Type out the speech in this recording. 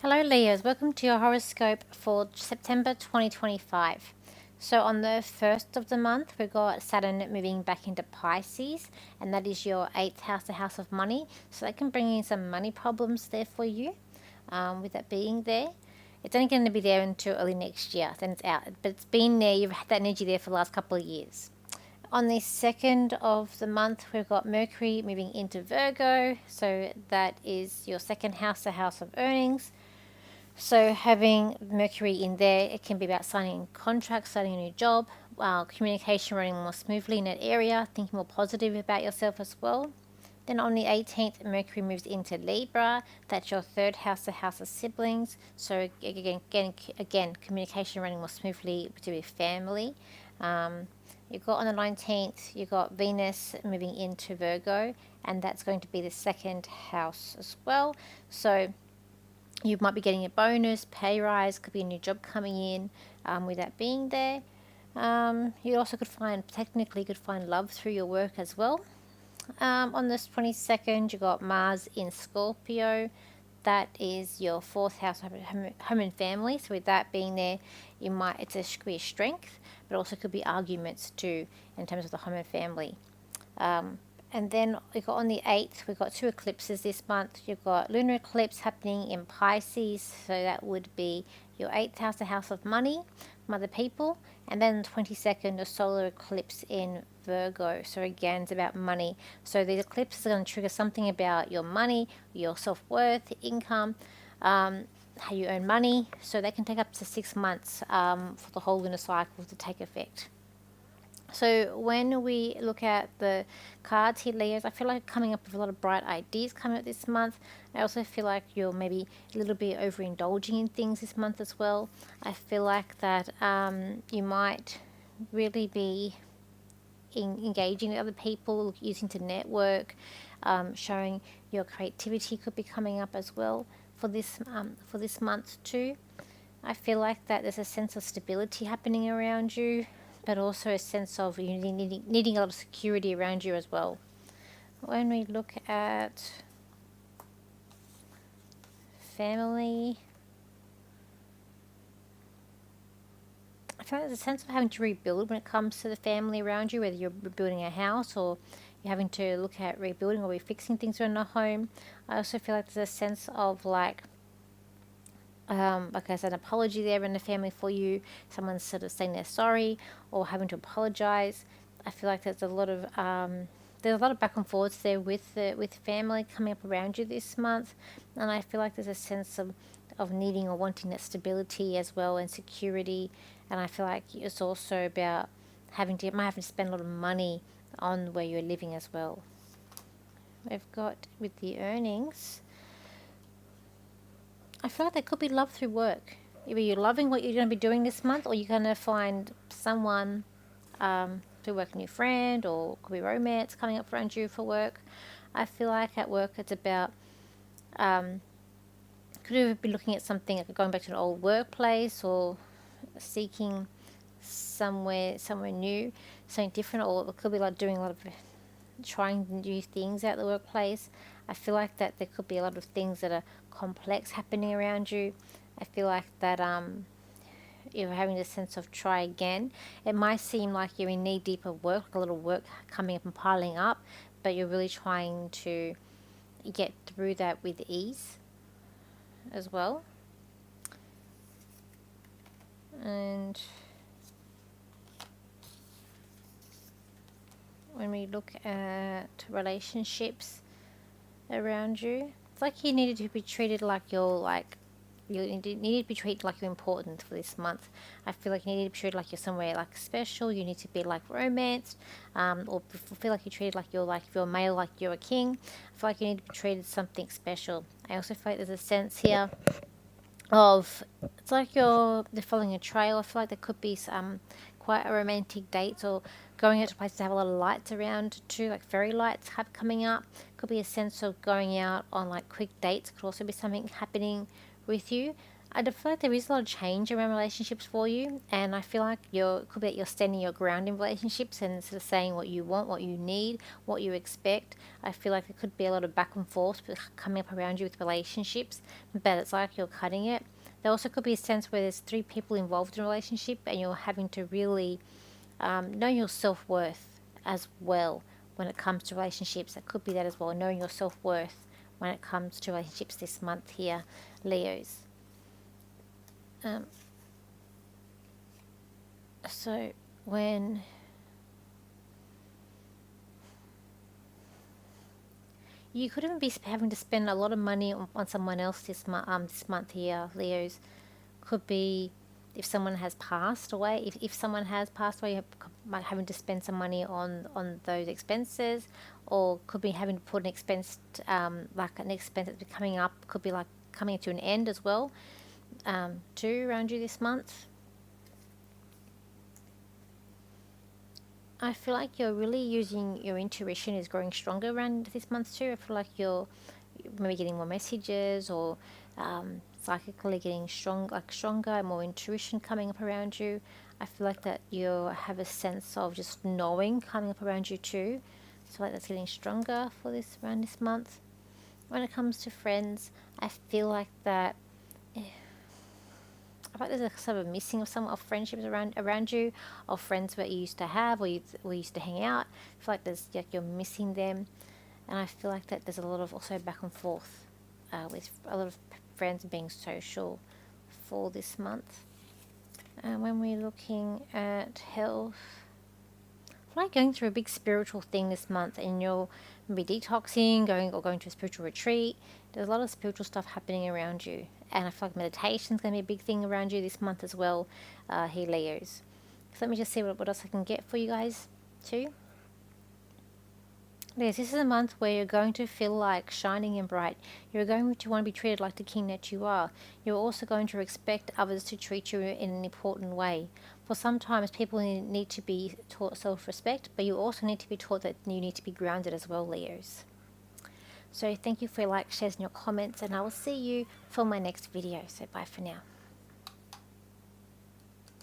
Hello Leos, welcome to your horoscope for September 2025. So on the 1st of the month, we've got Saturn moving back into Pisces, and that is your 8th house, the house of money. So that can bring in some money problems there for you, with that being there. It's only going to be there until early next year, then it's out. But it's been there, you've had that energy there for the last couple of years. On the 2nd of the month, we've got Mercury moving into Virgo. So that is your second house, the house of earnings. So having Mercury in there, it can be about signing a contract, starting a new job, communication running more smoothly in that area, thinking more positive about yourself as well. Then on the 18th, Mercury moves into Libra. That's your third house, the house of siblings. So again, communication running more smoothly to your family. You've got on the 19th, you've got Venus moving into Virgo, and that's going to be the second house as well. So you might be getting a bonus, pay rise, could be a new job coming in, with that being there. You also technically could find love through your work as well. On this 22nd, you got Mars in Scorpio. That is your fourth house, home and family. So with that being there, it's could be a strength, but also could be arguments too in terms of the home and family. And then we got on the 8th, we've got two eclipses this month. You've got lunar eclipse happening in Pisces, so that would be your 8th house, the house of money, from other people. And then the 22nd, a solar eclipse in Virgo. So again, it's about money. So these eclipses are going to trigger something about your money, your self-worth, income, how you earn money. So they can take up to 6 months for the whole lunar cycle to take effect. So when we look at the cards here, Leos, I feel like coming up with a lot of bright ideas coming up this month. I also feel like you're maybe a little bit overindulging in things this month as well. I feel like that you might really be engaging with other people, using to network, showing your creativity could be coming up as well for this month too. I feel like that there's a sense of stability happening around you, but also a sense of you needing a lot of security around you as well. When we look at family, I feel like there's a sense of having to rebuild when it comes to the family around you, whether you're rebuilding a house or you're having to look at rebuilding or refixing things around the home. I also feel like there's a sense of like I said, an apology there in the family for you. Someone's sort of saying they're sorry or having to apologize. I feel like there's a lot of back and forths there with family coming up around you this month, and I feel like there's a sense of needing or wanting that stability as well and security. And I feel like it's also about might have to spend a lot of money on where you're living as well. We've got with the earnings, I feel like there could be love through work. Either you're loving what you're going to be doing this month, or you're going to find someone through work, a new friend, or could be romance coming up around you for work. I feel like at work it's about could either be looking at something like going back to an old workplace, or seeking somewhere new, something different, or it could be like doing a lot of trying new things at the workplace. I feel like that there could be a lot of things that are complex happening around you. I feel like that you're having a sense of try again. It might seem like you're in knee deep of work, a lot of work coming up and piling up, but you're really trying to get through that with ease as well. And when we look at relationships around you, it's like you needed to be treated like you need to be treated like you're important for this month. I feel like you need to be treated like you're somewhere like special. You need to be like romanced, or feel like you're treated like if you're a male, like you're a king. I feel like you need to be treated something special. I also feel like there's a sense here of it's like they're following a trail. I feel like there could be some quite a romantic dates, or going out to places that have a lot of lights around too, like fairy lights coming up. Could be a sense of going out on like quick dates. Could also be something happening with you. I do feel like there is a lot of change around relationships for you, and I feel like it could be that you're standing your ground in relationships and sort of saying what you want, what you need, what you expect. I feel like there could be a lot of back and forth coming up around you with relationships, but it's like you're cutting it. There also could be a sense where there's three people involved in a relationship, and you're having to really know your self-worth as well when it comes to relationships. That could be that as well, knowing your self-worth when it comes to relationships this month here, Leos. Um, so when you could even be having to spend a lot of money on someone else this month here, Leos, could be if someone has passed away. If someone has passed away, you might having to spend some money on those expenses, or could be having to put an expense, like an expense that's coming up, could be like coming to an end as well, too, around you this month. I feel like you're really using your intuition is growing stronger around this month too. I feel like you're maybe getting more messages, or psychically getting stronger and more intuition coming up around you. I feel like that you have a sense of just knowing coming up around you too. So like that's getting stronger for this around this month. When it comes to friends, I feel like that I feel like there's a sort of a missing of some of friendships around you, of friends that you used to have, or we used to hang out. I feel like there's like you're missing them, and I feel like that there's a lot of also back and forth with a lot of friends being social for this month. And when we're looking at health, I feel like going through a big spiritual thing this month, and you'll be detoxing, going to a spiritual retreat. There's a lot of spiritual stuff happening around you, and I feel like meditation is going to be a big thing around you this month as well, here, Leos. So let me just see what else I can get for you guys too. Yes, this is a month where you're going to feel like shining and bright. You're going to want to be treated like the king that you are. You're also going to expect others to treat you in an important way. For sometimes people need to be taught self-respect, but you also need to be taught that you need to be grounded as well, Leos. So thank you for your likes, shares and your comments, and I will see you for my next video. So bye for now.